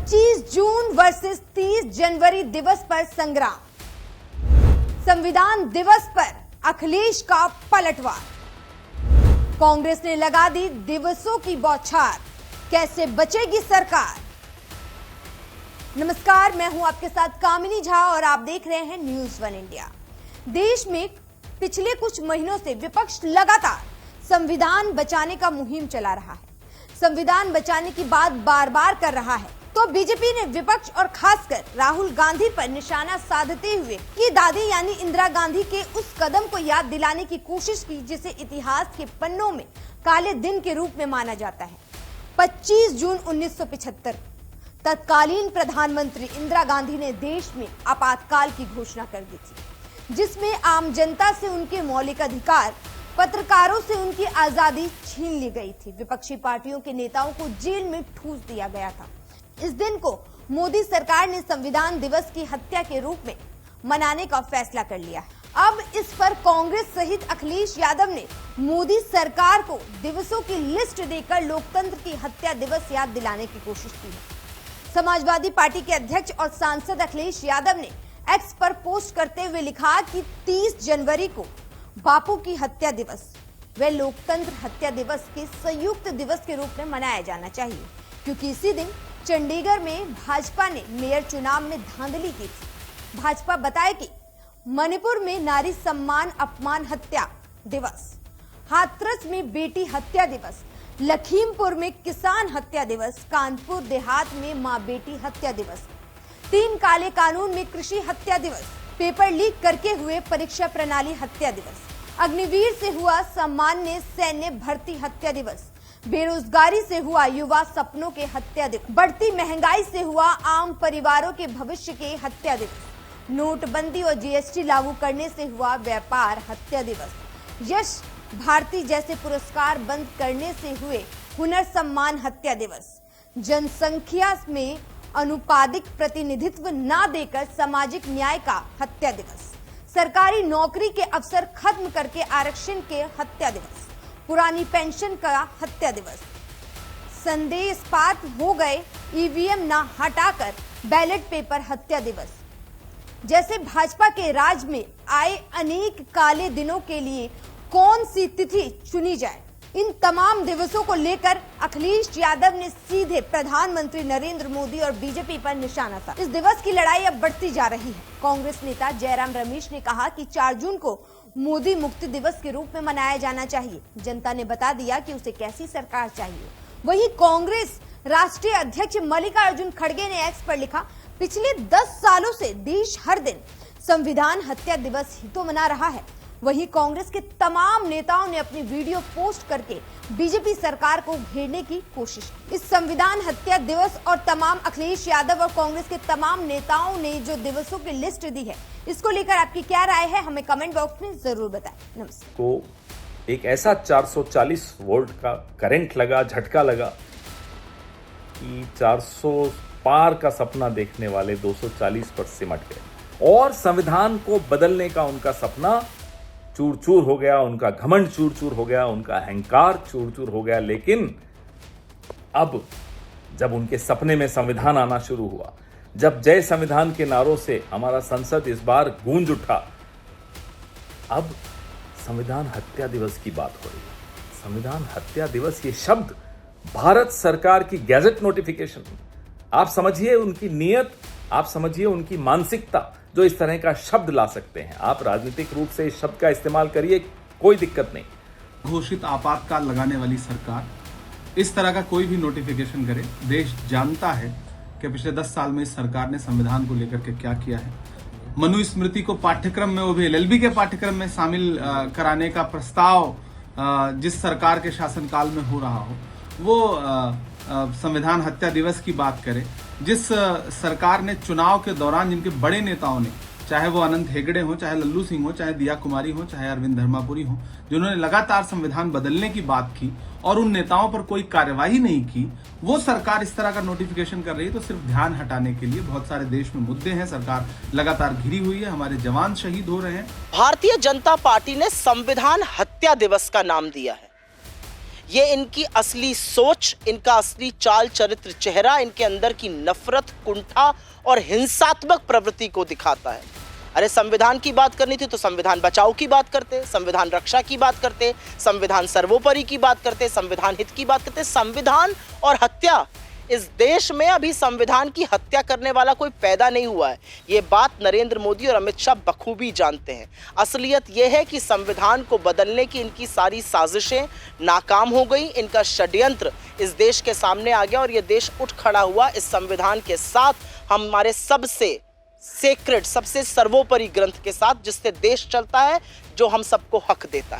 25 जून versus 30 जनवरी दिवस पर संग्राम। संविधान दिवस पर अखिलेश का पलटवार। कांग्रेस ने लगा दी दिवसों की बौछार, कैसे बचेगी सरकार। नमस्कार, मैं हूं आपके साथ कामिनी झा और आप देख रहे हैं न्यूज़ वन इंडिया। देश में पिछले कुछ महीनों से विपक्ष लगातार संविधान बचाने का मुहिम चला रहा है। संविधान बचाने की बात बार बार कर रहा है, तो बीजेपी ने विपक्ष और खासकर राहुल गांधी पर निशाना साधते हुए की दादी यानी इंदिरा गांधी के उस कदम को याद दिलाने की कोशिश की जिसे इतिहास के पन्नों में काले दिन के रूप में माना जाता है। 25 जून 1975 तत्कालीन प्रधानमंत्री इंदिरा गांधी ने देश में आपातकाल की घोषणा कर दी थी, जिसमें आम जनता से उनके मौलिक अधिकार, पत्रकारों से उनकी आजादी छीन ली गई थी। विपक्षी पार्टियों के नेताओं को जेल में ठूस दिया गया था। इस दिन को मोदी सरकार ने संविधान दिवस की हत्या के रूप में मनाने का फैसला कर लिया है। अब इस पर कांग्रेस सहित अखिलेश यादव ने मोदी सरकार को दिवसों की लिस्ट देकर लोकतंत्र की हत्या दिवस याद दिलाने की कोशिश की है। समाजवादी पार्टी के अध्यक्ष और सांसद अखिलेश यादव ने एक्स पर पोस्ट करते हुए लिखा कि 30 जनवरी को बापू की हत्या दिवस व लोकतंत्र हत्या दिवस के संयुक्त दिवस के रूप में मनाया जाना चाहिए, क्योंकि इसी दिन चंडीगढ़ में भाजपा ने मेयर चुनाव में धांधली की थी। भाजपा बताए कि मणिपुर में नारी सम्मान अपमान हत्या दिवस, हाथरस में बेटी हत्या दिवस, लखीमपुर में किसान हत्या दिवस, कानपुर देहात में मां बेटी हत्या दिवस, 3 काले कानून में कृषि हत्या दिवस, पेपर लीक करके हुए परीक्षा प्रणाली हत्या दिवस, अग्निवीर से हुआ सामान्य सैन्य भर्ती हत्या दिवस, बेरोजगारी से हुआ युवा सपनों के हत्या दिवस, बढ़ती महंगाई से हुआ आम परिवारों के भविष्य के हत्या दिवस, नोटबंदी और जीएसटी लागू करने से हुआ व्यापार हत्या दिवस, यश भारती जैसे पुरस्कार बंद करने से हुए हुनर सम्मान हत्या दिवस, जनसंख्या में अनुपातिक प्रतिनिधित्व न देकर सामाजिक न्याय का हत्या दिवस, सरकारी नौकरी के अवसर खत्म करके आरक्षण के हत्या दिवस, पुरानी पेंशन का हत्या दिवस, संदेशपात हो गए ईवीएम न हटाकर बैलेट पेपर हत्या दिवस। जैसे भाजपा के राज में आए अनेक काले दिनों के लिए कौन सी तिथि चुनी जाए, इन तमाम दिवसों को लेकर अखिलेश यादव ने सीधे प्रधानमंत्री नरेंद्र मोदी और बीजेपी पर निशाना साधा। इस दिवस की लड़ाई अब बढ़ती जा रही है। कांग्रेस नेता जयराम रमेश ने कहा कि 4 जून को मोदी मुक्ति दिवस के रूप में मनाया जाना चाहिए। जनता ने बता दिया कि उसे कैसी सरकार चाहिए। वहीं कांग्रेस राष्ट्रीय अध्यक्ष मल्लिकार्जुन खड़गे ने एक्स पर लिखा, पिछले 10 सालों से देश हर दिन संविधान हत्या दिवस ही तो मना रहा है। वहीं कांग्रेस के तमाम नेताओं ने अपनी वीडियो पोस्ट करके बीजेपी सरकार को घेरने की कोशिश की। इस संविधान हत्या दिवस और तमाम अखिलेश यादव और कांग्रेस के तमाम नेताओं ने जो दिवसों की लिस्ट दी है, इसको लेकर आपकी क्या राय है, हमें कमेंट बॉक्स में जरूर बताएं। नमस्कार। को एक ऐसा 440 वोल्ट का करंट लगा, झटका लगा कि 400 पार का सपना देखने वाले 240 पर सिमट गए और संविधान को बदलने का उनका सपना चूर चूर हो गया, उनका घमंड चूर चूर हो गया, उनका अहंकार चूर चूर हो गया। लेकिन अब जब उनके सपने में संविधान आना शुरू हुआ, जब जय संविधान के नारों से हमारा संसद इस बार गूंज उठा, अब संविधान हत्या दिवस की बात हो रही है। संविधान हत्या दिवस, ये शब्द भारत सरकार की गैजेट नोटिफिकेशन, आप समझिए उनकी नीयत, आप समझिए उनकी मानसिकता जो इस तरह का शब्द ला सकते हैं। आप राजनीतिक रूप से इस शब्द का इस्तेमाल करिए, कोई दिक्कत नहीं। घोषित आपातकाल लगाने वाली सरकार इस तरह का कोई भी नोटिफिकेशन करे, देश जानता है कि पिछले 10 साल में इस सरकार ने संविधान को लेकर के क्या किया है। मनुस्मृति को पाठ्यक्रम में, वो भी एलएलबी के पाठ्यक्रम में शामिल कराने का प्रस्ताव जिस सरकार के शासनकाल में हो रहा हो, वो संविधान हत्या दिवस की बात करें। जिस सरकार ने चुनाव के दौरान जिनके बड़े नेताओं ने, चाहे वो अनंत हेगड़े हो, चाहे लल्लू सिंह हो, चाहे दिया कुमारी हो, चाहे अरविंद धर्मापुरी हो, जिन्होंने लगातार संविधान बदलने की बात की और उन नेताओं पर कोई कार्यवाही नहीं की, वो सरकार इस तरह का नोटिफिकेशन कर रही है तो सिर्फ ध्यान हटाने के लिए। बहुत सारे देश में मुद्दे हैं, सरकार लगातार घिरी हुई है, हमारे जवान शहीद हो रहे हैं। भारतीय जनता पार्टी ने संविधान हत्या दिवस का नाम दिया है। ये इनकी असली सोच, इनका असली चाल चरित्र चेहरा, इनके अंदर की नफरत, कुंठा और हिंसात्मक प्रवृत्ति को दिखाता है। अरे संविधान की बात करनी थी तो संविधान बचाओ की बात करते, संविधान रक्षा की बात करते, संविधान सर्वोपरि की बात करते, संविधान हित की बात करते। संविधान और हत्या, इस देश में अभी संविधान की हत्या करने वाला कोई पैदा नहीं हुआ है। ये बात नरेंद्र मोदी और अमित शाह बखूबी जानते हैं। असलियत यह है कि संविधान को बदलने की इनकी सारी साजिशें नाकाम हो गई, इनका षड्यंत्र इस देश के सामने आ गया और ये देश उठ खड़ा हुआ इस संविधान के साथ, हमारे सबसे सेक्रेड, सबसे सर्वोपरि ग्रंथ के साथ, जिससे देश चलता है, जो हम सबको हक देता है।